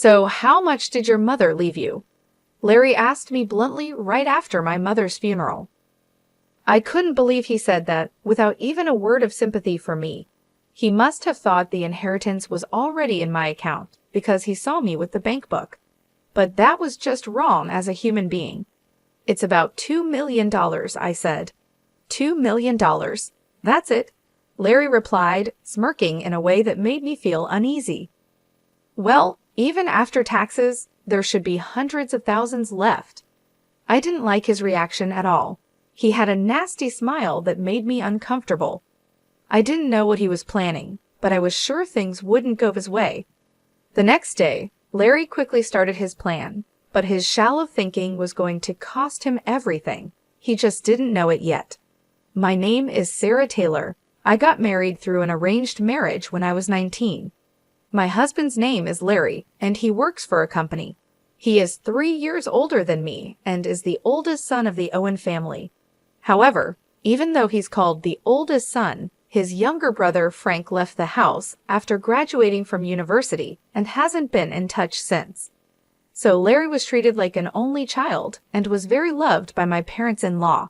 "So how much did your mother leave you?" Larry asked me bluntly right after my mother's funeral. I couldn't believe he said that without even a word of sympathy for me. He must have thought the inheritance was already in my account because he saw me with the bank book. But that was just wrong as a human being. "It's about $2 million, I said. $2 million. That's it," Larry replied, smirking in a way that made me feel uneasy. "Well, even after taxes, there should be hundreds of thousands left." I didn't like his reaction at all. He had a nasty smile that made me uncomfortable. I didn't know what he was planning, but I was sure things wouldn't go his way. The next day, Larry quickly started his plan, but his shallow thinking was going to cost him everything. He just didn't know it yet. "My name is Sarah Taylor. I got married through an arranged marriage when I was 19. My husband's name is Larry, and he works for a company. He is 3 years older than me and is the oldest son of the Owen family. However, even though he's called the oldest son, his younger brother Frank left the house after graduating from university and hasn't been in touch since. So Larry was treated like an only child and was very loved by my parents-in-law.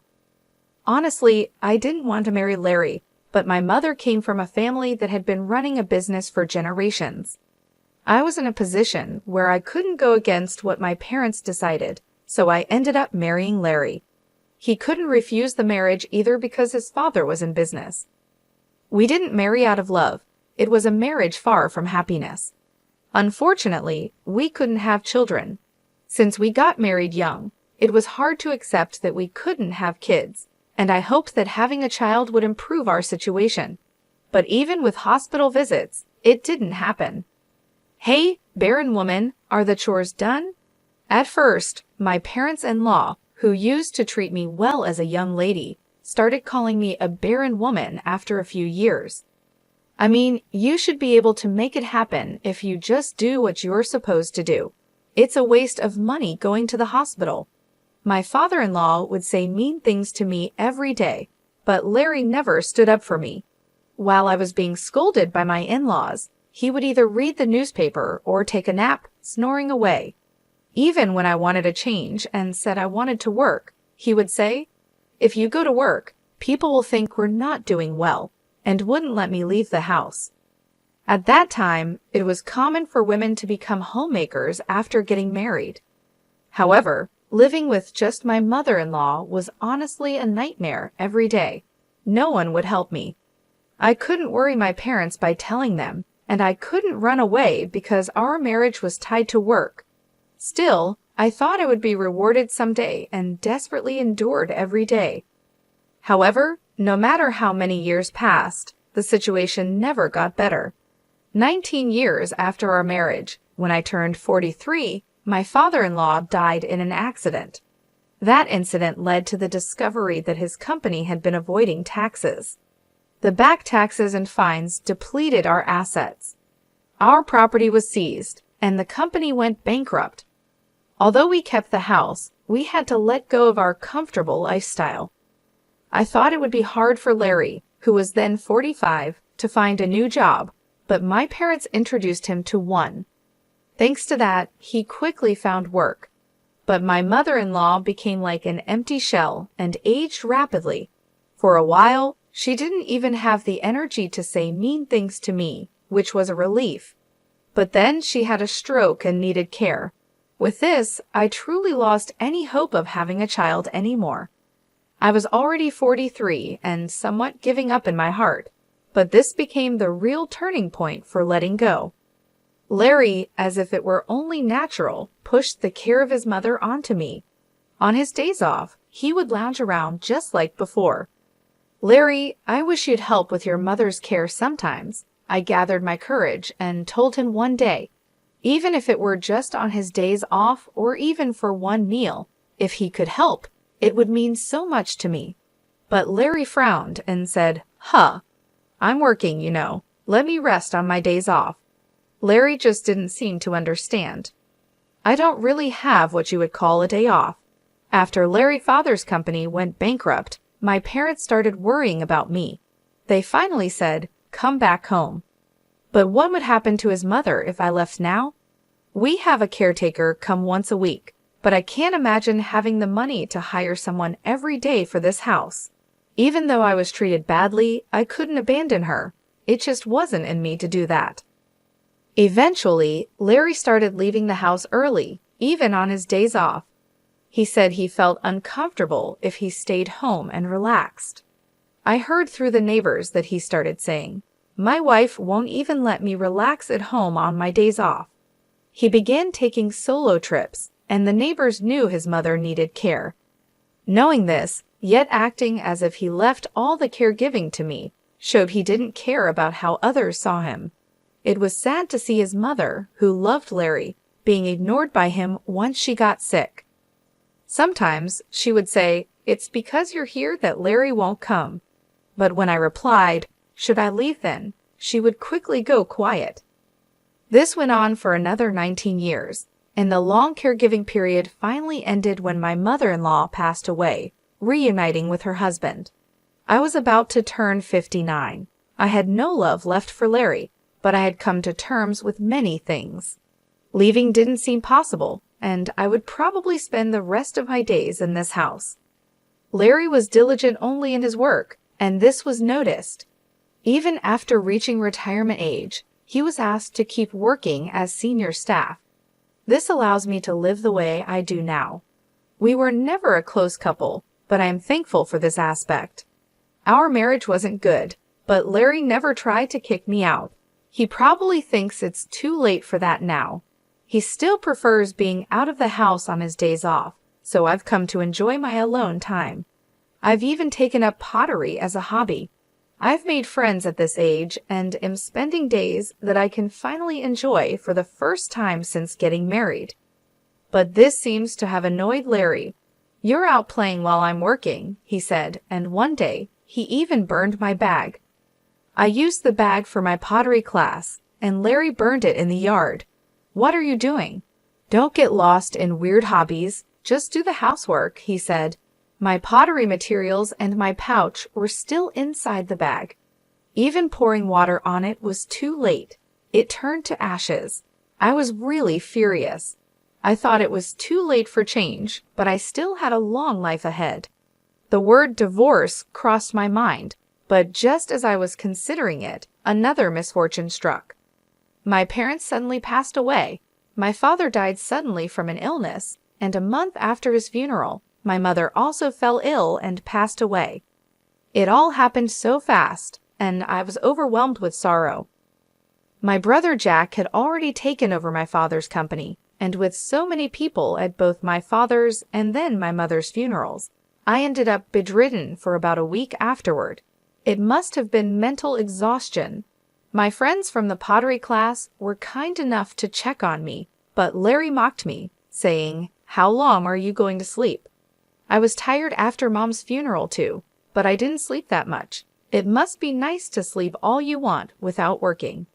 Honestly, I didn't want to marry Larry, but my mother came from a family that had been running a business for generations. I was in a position where I couldn't go against what my parents decided, so I ended up marrying Larry. He couldn't refuse the marriage either because his father was in business. We didn't marry out of love. It was a marriage far from happiness. Unfortunately, we couldn't have children. Since we got married young, it was hard to accept that we couldn't have kids, and I hoped that having a child would improve our situation. But even with hospital visits, it didn't happen. "Hey, barren woman, are the chores done?" At first, my parents-in-law, who used to treat me well as a young lady, started calling me a barren woman after a few years. I mean, you should be able to make it happen if you just do what you're supposed to do. It's a waste of money going to the hospital. My father-in-law would say mean things to me every day, but Larry never stood up for me. While I was being scolded by my in-laws, he would either read the newspaper or take a nap, snoring away. Even when I wanted a change and said I wanted to work, he would say, "If you go to work, people will think we're not doing well," and wouldn't let me leave the house. At that time, it was common for women to become homemakers after getting married. However, living with just my mother-in-law was honestly a nightmare every day. No one would help me. I couldn't worry my parents by telling them, and I couldn't run away because our marriage was tied to work. Still, I thought I would be rewarded someday and desperately endured every day. However, no matter how many years passed, the situation never got better. 19 years after our marriage, when I turned 43, my father-in-law died in an accident. That incident led to the discovery that his company had been avoiding taxes. The back taxes and fines depleted our assets. Our property was seized, and the company went bankrupt. Although we kept the house, we had to let go of our comfortable lifestyle. I thought it would be hard for Larry, who was then 45, to find a new job, but my parents introduced him to one. Thanks to that, he quickly found work. But my mother-in-law became like an empty shell and aged rapidly. For a while, she didn't even have the energy to say mean things to me, which was a relief. But then she had a stroke and needed care. With this, I truly lost any hope of having a child anymore. I was already 43 and somewhat giving up in my heart, but this became the real turning point for letting go. Larry, as if it were only natural, pushed the care of his mother onto me. On his days off, he would lounge around just like before. "Larry, I wish you'd help with your mother's care sometimes," I gathered my courage and told him one day. Even if it were just on his days off or even for one meal, if he could help, it would mean so much to me. But Larry frowned and said, "Huh, I'm working, you know. Let me rest on my days off." Larry just didn't seem to understand. I don't really have what you would call a day off. After Larry's father's company went bankrupt, my parents started worrying about me. They finally said, "Come back home." But what would happen to his mother if I left now? We have a caretaker come once a week, but I can't imagine having the money to hire someone every day for this house. Even though I was treated badly, I couldn't abandon her. It just wasn't in me to do that. Eventually, Larry started leaving the house early, even on his days off. He said he felt uncomfortable if he stayed home and relaxed. I heard through the neighbors that he started saying, "My wife won't even let me relax at home on my days off." He began taking solo trips, and the neighbors knew his mother needed care. Knowing this, yet acting as if he left all the caregiving to me, showed he didn't care about how others saw him. It was sad to see his mother, who loved Larry, being ignored by him once she got sick. Sometimes she would say, "It's because you're here that Larry won't come." But when I replied, "Should I leave then?" she would quickly go quiet. This went on for another 19 years, and the long caregiving period finally ended when my mother-in-law passed away, reuniting with her husband. I was about to turn 59. I had no love left for Larry, but I had come to terms with many things. Leaving didn't seem possible, and I would probably spend the rest of my days in this house. Larry was diligent only in his work, and this was noticed. Even after reaching retirement age, he was asked to keep working as senior staff. This allows me to live the way I do now. We were never a close couple, but I am thankful for this aspect. Our marriage wasn't good, but Larry never tried to kick me out. He probably thinks it's too late for that now. He still prefers being out of the house on his days off, so I've come to enjoy my alone time. I've even taken up pottery as a hobby. I've made friends at this age and am spending days that I can finally enjoy for the first time since getting married. But this seems to have annoyed Larry. "You're out playing while I'm working," he said, and one day he even burned my bag. I used the bag for my pottery class, and Larry burned it in the yard. "What are you doing?" "Don't get lost in weird hobbies. Just do the housework," he said. My pottery materials and my pouch were still inside the bag. Even pouring water on it was too late. It turned to ashes. I was really furious. I thought it was too late for change, but I still had a long life ahead. The word divorce crossed my mind, but just as I was considering it, another misfortune struck. My parents suddenly passed away. My father died suddenly from an illness, and a month after his funeral, my mother also fell ill and passed away. It all happened so fast, and I was overwhelmed with sorrow. My brother Jack had already taken over my father's company, and with so many people at both my father's and then my mother's funerals, I ended up bedridden for about a week afterward. It must have been mental exhaustion. My friends from the pottery class were kind enough to check on me, but Larry mocked me, saying, "How long are you going to sleep?" I was tired after Mom's funeral too, but I didn't sleep that much. It must be nice to sleep all you want without working.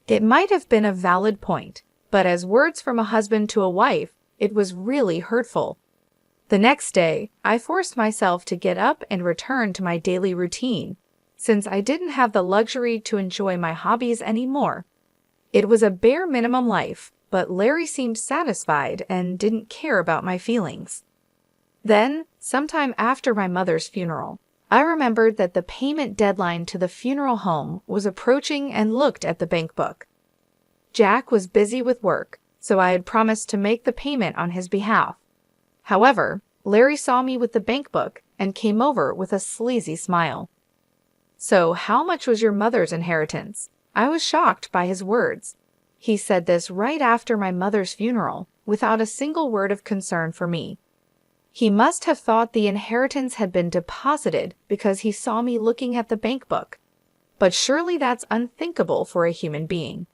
It might have been a valid point, but as words from a husband to a wife, it was really hurtful. The next day, I forced myself to get up and return to my daily routine, since I didn't have the luxury to enjoy my hobbies anymore. It was a bare minimum life, but Larry seemed satisfied and didn't care about my feelings. Then, sometime after my mother's funeral, I remembered that the payment deadline to the funeral home was approaching and looked at the bank book. Jack was busy with work, so I had promised to make the payment on his behalf. However, Larry saw me with the bank book and came over with a sleazy smile. "So, how much was your mother's inheritance?" I was shocked by his words. He said this right after my mother's funeral, without a single word of concern for me. He must have thought the inheritance had been deposited because he saw me looking at the bank book. But surely that's unthinkable for a human being.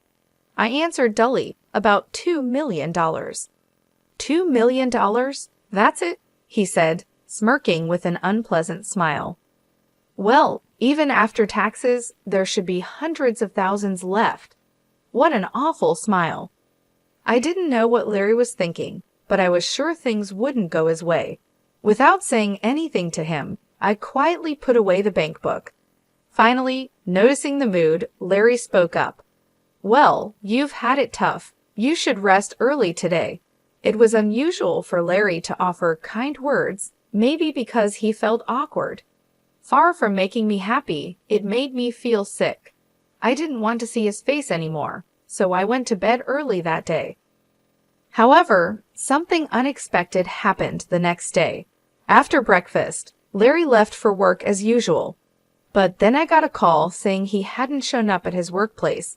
I answered dully, "About $2 million. $2 million? That's it?" he said, smirking with an unpleasant smile. "Well, even after taxes, there should be hundreds of thousands left." What an awful smile. I didn't know what Larry was thinking, but I was sure things wouldn't go his way. Without saying anything to him, I quietly put away the bank book. Finally, noticing the mood, Larry spoke up. "Well, you've had it tough. You should rest early today." It was unusual for Larry to offer kind words, maybe because he felt awkward. Far from making me happy, it made me feel sick. I didn't want to see his face anymore, so I went to bed early that day. However, something unexpected happened the next day. After breakfast, Larry left for work as usual. But then I got a call saying he hadn't shown up at his workplace.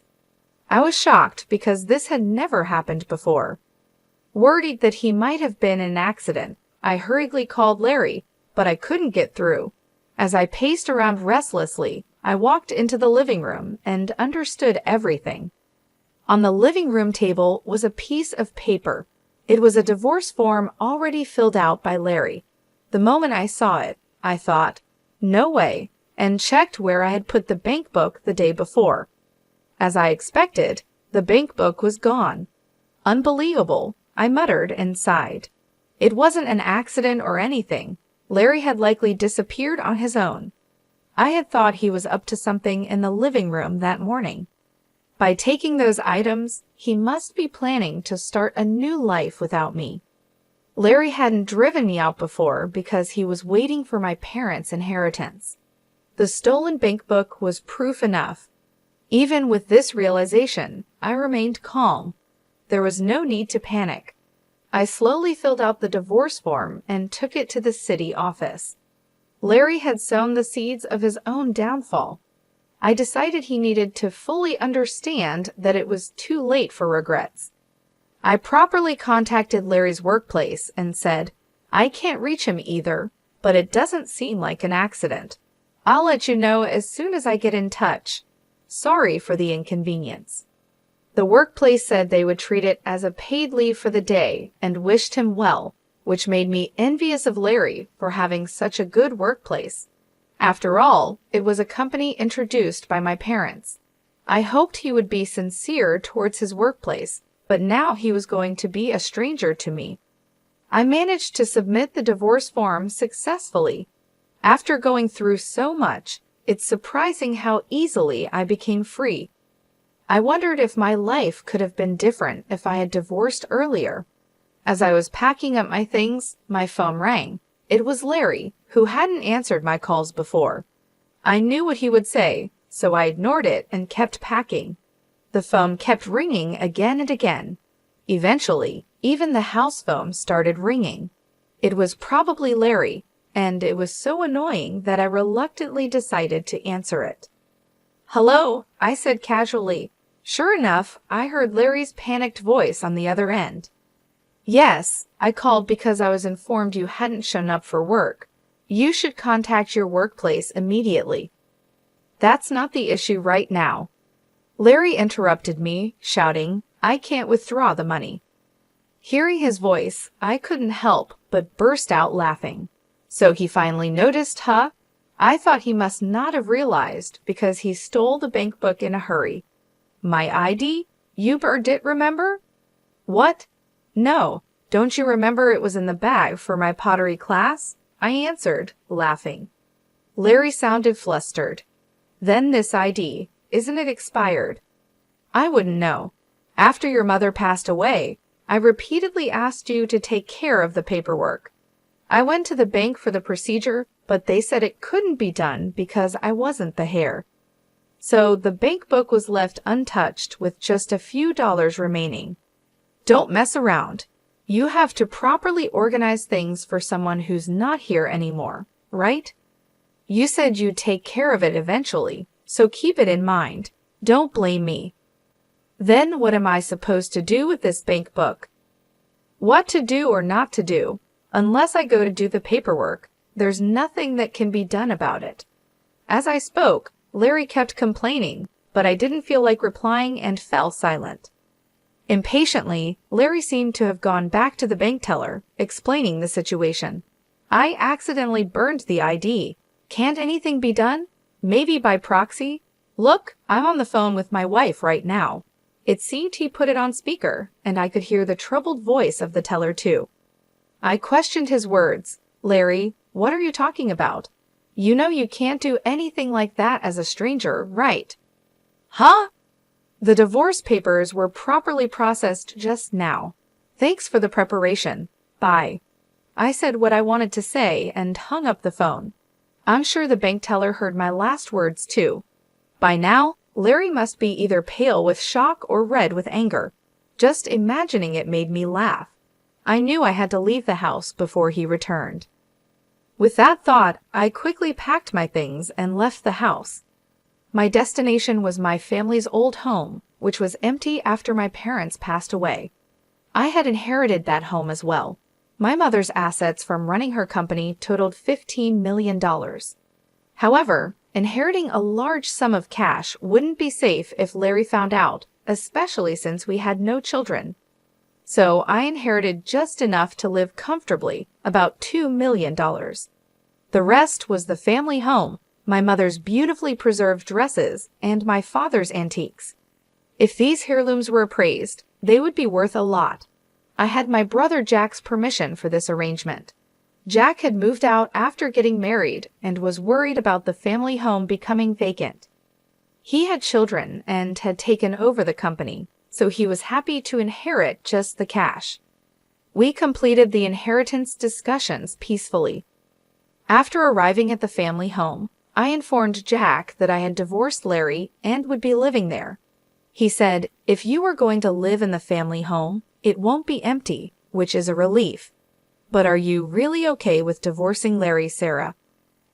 I was shocked because this had never happened before. Worried that he might have been in an accident, I hurriedly called Larry, but I couldn't get through. As I paced around restlessly, I walked into the living room and understood everything. On the living room table was a piece of paper. It was a divorce form already filled out by Larry. The moment I saw it, I thought, "No way," and checked where I had put the bank book the day before. As I expected, the bank book was gone. "Unbelievable," I muttered and sighed. It wasn't an accident or anything. Larry had likely disappeared on his own. I had thought he was up to something in the living room that morning. By taking those items, he must be planning to start a new life without me. Larry hadn't driven me out before because he was waiting for my parents' inheritance. The stolen bank book was proof enough. Even with this realization, I remained calm. There was no need to panic. I slowly filled out the divorce form and took it to the city office. Larry had sown the seeds of his own downfall. I decided he needed to fully understand that it was too late for regrets. I properly contacted Larry's workplace and said, "I can't reach him either, but it doesn't seem like an accident. I'll let you know as soon as I get in touch. Sorry for the inconvenience." The workplace said they would treat it as a paid leave for the day and wished him well, which made me envious of Larry for having such a good workplace. After all, it was a company introduced by my parents. I hoped he would be sincere towards his workplace, but now he was going to be a stranger to me. I managed to submit the divorce form successfully. After going through so much, it's surprising how easily I became free. I wondered if my life could have been different if I had divorced earlier. As I was packing up my things, my phone rang. It was Larry, who hadn't answered my calls before. I knew what he would say, so I ignored it and kept packing. The phone kept ringing again and again. Eventually, even the house phone started ringing. It was probably Larry, and it was so annoying that I reluctantly decided to answer it. "Hello," I said casually. Sure enough, I heard Larry's panicked voice on the other end. "Yes, I called because I was informed you hadn't shown up for work. You should contact your workplace immediately." "That's not the issue right now." Larry interrupted me, shouting, "I can't withdraw the money." Hearing his voice, I couldn't help but burst out laughing. "So he finally noticed, huh? I thought he must not have realized because he stole the bank book in a hurry. My ID? You burned it, remember?" "What? No, don't you remember it was in the bag for my pottery class?" I answered, laughing. Larry sounded flustered. "Then this ID, isn't it expired?" "I wouldn't know. After your mother passed away, I repeatedly asked you to take care of the paperwork. I went to the bank for the procedure, but they said it couldn't be done because I wasn't the heir. So the bank book was left untouched with just a few dollars remaining. Don't mess around. You have to properly organize things for someone who's not here anymore, right? You said you'd take care of it eventually, so keep it in mind. Don't blame me." "Then what am I supposed to do with this bank book?" "What to do or not to do, unless I go to do the paperwork, there's nothing that can be done about it." As I spoke, Larry kept complaining, but I didn't feel like replying and fell silent. Impatiently, Larry seemed to have gone back to the bank teller, explaining the situation. "I accidentally burned the ID. Can't anything be done? Maybe by proxy? Look, I'm on the phone with my wife right now." It seemed he put it on speaker, and I could hear the troubled voice of the teller too. I questioned his words. "Larry, what are you talking about? You know you can't do anything like that as a stranger, right?" "Huh?" The divorce papers were properly processed just now. Thanks for the preparation. Bye. I said what I wanted to say and hung up the phone. I'm sure the bank teller heard my last words too. By now, Larry must be either pale with shock or red with anger. Just imagining it made me laugh. I knew I had to leave the house before he returned. With that thought, I quickly packed my things and left the house. My destination was my family's old home, which was empty after my parents passed away. I had inherited that home as well. My mother's assets from running her company totaled $15 million. However, inheriting a large sum of cash wouldn't be safe if Larry found out, especially since we had no children. So I inherited just enough to live comfortably, about $2 million. The rest was the family home, my mother's beautifully preserved dresses, and my father's antiques. If these heirlooms were appraised, they would be worth a lot. I had my brother Jack's permission for this arrangement. Jack had moved out after getting married and was worried about the family home becoming vacant. He had children and had taken over the company, so he was happy to inherit just the cash. We completed the inheritance discussions peacefully. After arriving at the family home, I informed Jack that I had divorced Larry and would be living there. He said, "If you are going to live in the family home, it won't be empty, which is a relief. But are you really okay with divorcing Larry, Sarah?"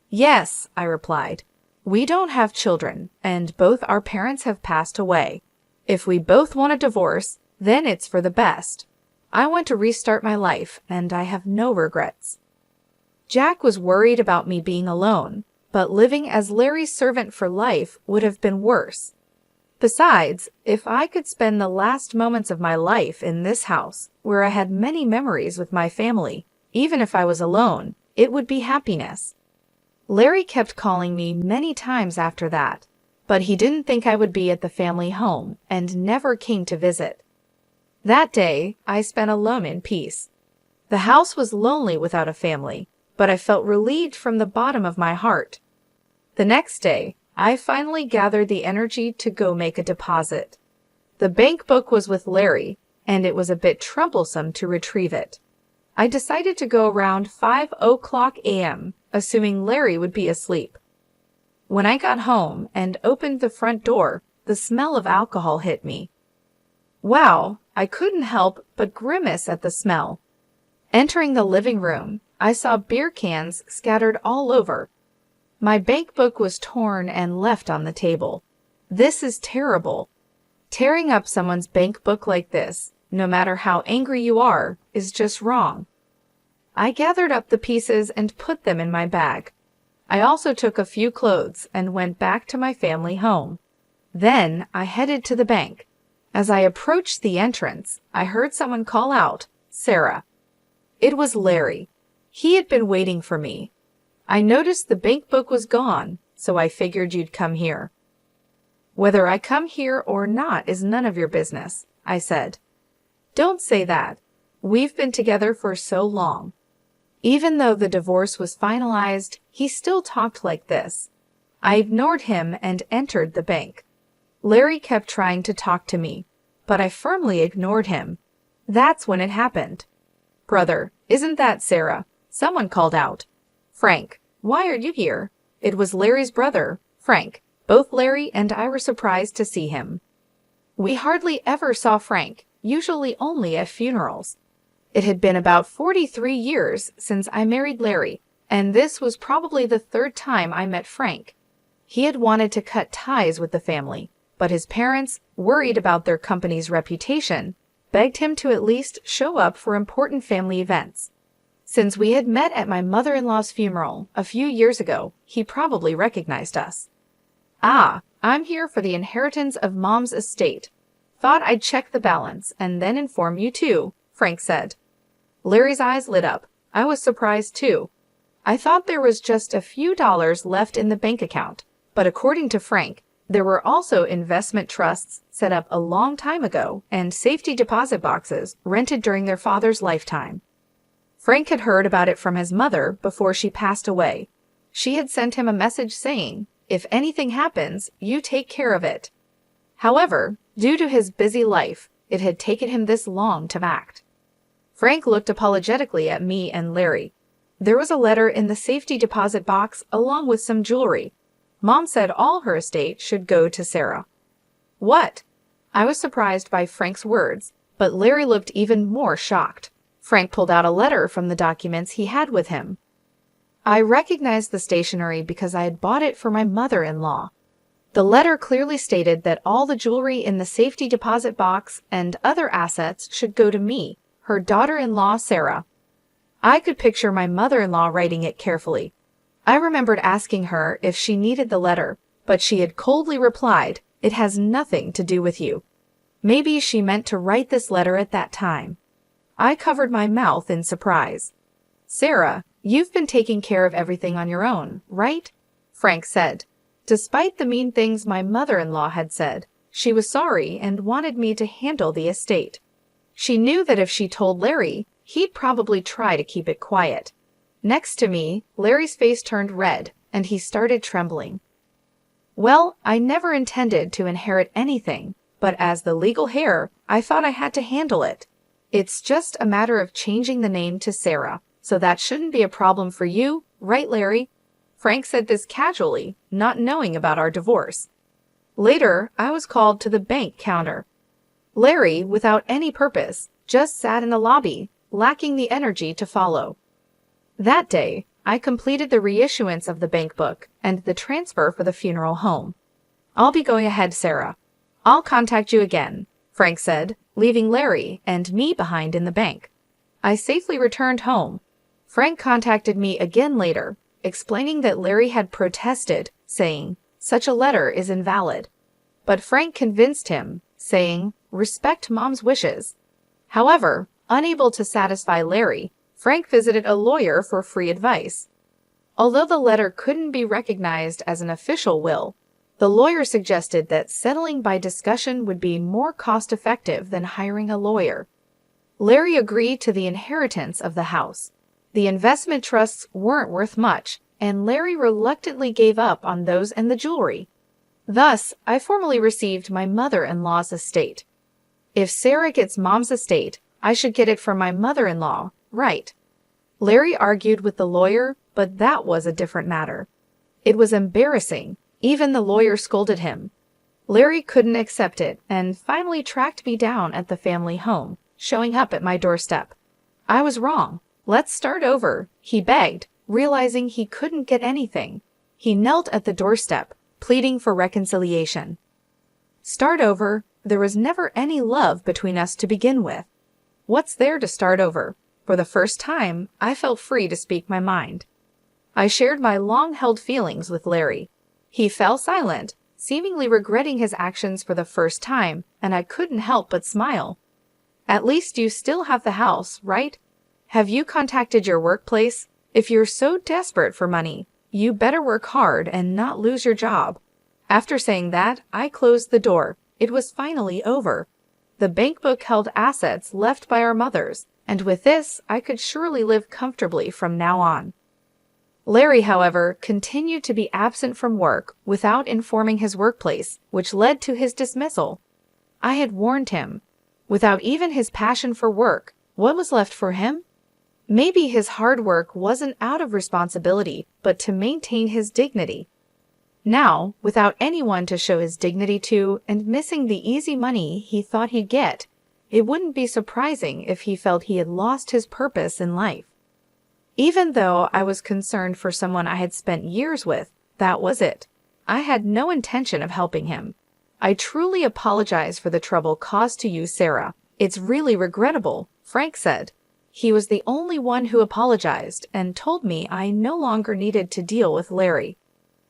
"Yes," I replied. "We don't have children, and both our parents have passed away. If we both want a divorce, then it's for the best. I want to restart my life, and I have no regrets." Jack was worried about me being alone, but living as Larry's servant for life would have been worse. Besides, if I could spend the last moments of my life in this house, where I had many memories with my family, even if I was alone, it would be happiness. Larry kept calling me many times after that, but he didn't think I would be at the family home and never came to visit. That day, I spent alone in peace. The house was lonely without a family, but I felt relieved from the bottom of my heart. The next day, I finally gathered the energy to go make a deposit. The bank book was with Larry, and it was a bit troublesome to retrieve it. I decided to go around 5:00 a.m., assuming Larry would be asleep. When I got home and opened the front door, the smell of alcohol hit me. Wow, I couldn't help but grimace at the smell. Entering the living room, I saw beer cans scattered all over. My bank book was torn and left on the table. This is terrible. Tearing up someone's bank book like this, no matter how angry you are, is just wrong. I gathered up the pieces and put them in my bag. I also took a few clothes and went back to my family home. Then I headed to the bank. As I approached the entrance, I heard someone call out, "Sarah." It was Larry. He had been waiting for me. I noticed the bank book was gone, so I figured you'd come here. "Whether I come here or not is none of your business," I said. "Don't say that. We've been together for so long." Even though the divorce was finalized, he still talked like this. I ignored him and entered the bank. Larry kept trying to talk to me, but I firmly ignored him. That's when it happened. "Brother, isn't that Sarah?" Someone called out. "Frank, why are you here?" It was Larry's brother, Frank. Both Larry and I were surprised to see him. We hardly ever saw Frank, usually only at funerals. It had been about 43 years since I married Larry, and this was probably the third time I met Frank. He had wanted to cut ties with the family, but his parents, worried about their company's reputation, begged him to at least show up for important family events. Since we had met at my mother-in-law's funeral a few years ago, he probably recognized us. "Ah, I'm here for the inheritance of Mom's estate. Thought I'd check the balance and then inform you too," Frank said. Larry's eyes lit up. I was surprised too. I thought there was just a few dollars left in the bank account, but according to Frank, there were also investment trusts set up a long time ago and safety deposit boxes rented during their father's lifetime. Frank had heard about it from his mother before she passed away. She had sent him a message saying, "If anything happens, you take care of it." However, due to his busy life, it had taken him this long to act. Frank looked apologetically at me and Larry. There was a letter in the safety deposit box along with some jewelry. Mom said all her estate should go to Sarah. What? I was surprised by Frank's words, but Larry looked even more shocked. Frank pulled out a letter from the documents he had with him. I recognized the stationery because I had bought it for my mother-in-law. The letter clearly stated that all the jewelry in the safety deposit box and other assets should go to me, her daughter-in-law Sarah. I could picture my mother-in-law writing it carefully. I remembered asking her if she needed the letter, but she had coldly replied, "It has nothing to do with you." Maybe she meant to write this letter at that time. I covered my mouth in surprise. "Sarah, you've been taking care of everything on your own, right?" Frank said. Despite the mean things my mother-in-law had said, she was sorry and wanted me to handle the estate. She knew that if she told Larry, he'd probably try to keep it quiet. Next to me, Larry's face turned red, and he started trembling. Well, I never intended to inherit anything, but as the legal heir, I thought I had to handle it. It's just a matter of changing the name to Sarah, so that shouldn't be a problem for you, right, Larry? Frank said this casually, not knowing about our divorce. Later, I was called to the bank counter. Larry, without any purpose, just sat in the lobby, lacking the energy to follow. That day, I completed the reissuance of the bank book and the transfer for the funeral home. "I'll be going ahead, Sarah. I'll contact you again," Frank said, leaving Larry and me behind in the bank. I safely returned home. Frank contacted me again later, explaining that Larry had protested, saying, "Such a letter is invalid." But Frank convinced him, saying, "Respect Mom's wishes." However, unable to satisfy Larry, Frank visited a lawyer for free advice. Although the letter couldn't be recognized as an official will, the lawyer suggested that settling by discussion would be more cost-effective than hiring a lawyer. Larry agreed to the inheritance of the house. The investment trusts weren't worth much, and Larry reluctantly gave up on those and the jewelry. Thus, I formally received my mother-in-law's estate. If Sarah gets Mom's estate, I should get it from my mother-in-law, right? Larry argued with the lawyer, but that was a different matter. It was embarrassing. Even the lawyer scolded him. Larry couldn't accept it and finally tracked me down at the family home, showing up at my doorstep. I was wrong. "Let's start over," he begged, realizing he couldn't get anything. He knelt at the doorstep, pleading for reconciliation. Start over? There was never any love between us to begin with. What's there to start over? For the first time, I felt free to speak my mind. I shared my long-held feelings with Larry. He fell silent, seemingly regretting his actions for the first time, and I couldn't help but smile. "At least you still have the house, right? Have you contacted your workplace? If you're so desperate for money, you better work hard and not lose your job." After saying that, I closed the door. It was finally over. The bank book held assets left by our mothers, and with this, I could surely live comfortably from now on. Larry, however, continued to be absent from work without informing his workplace, which led to his dismissal. I had warned him. Without even his passion for work, what was left for him? Maybe his hard work wasn't out of responsibility, but to maintain his dignity. Now, without anyone to show his dignity to and missing the easy money he thought he'd get, it wouldn't be surprising if he felt he had lost his purpose in life. Even though I was concerned for someone I had spent years with, that was it. I had no intention of helping him. "I truly apologize for the trouble caused to you, Sarah. It's really regrettable," Frank said. He was the only one who apologized and told me I no longer needed to deal with Larry.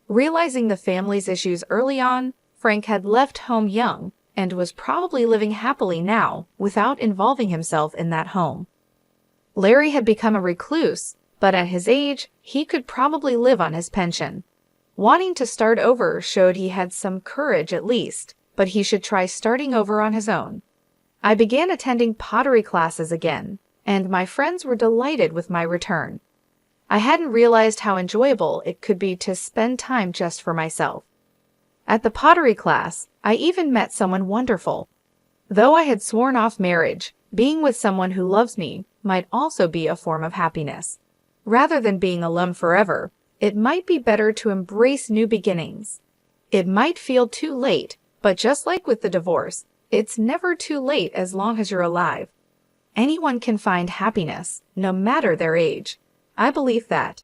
Realizing the family's issues early on, Frank had left home young and was probably living happily now without involving himself in that home. Larry had become a recluse, but at his age, he could probably live on his pension. Wanting to start over showed he had some courage at least, but he should try starting over on his own. I began attending pottery classes again, and my friends were delighted with my return. I hadn't realized how enjoyable it could be to spend time just for myself. At the pottery class, I even met someone wonderful. Though I had sworn off marriage, being with someone who loves me might also be a form of happiness. Rather than being alone forever, it might be better to embrace new beginnings. It might feel too late, but just like with the divorce, it's never too late as long as you're alive. Anyone can find happiness, no matter their age. I believe that.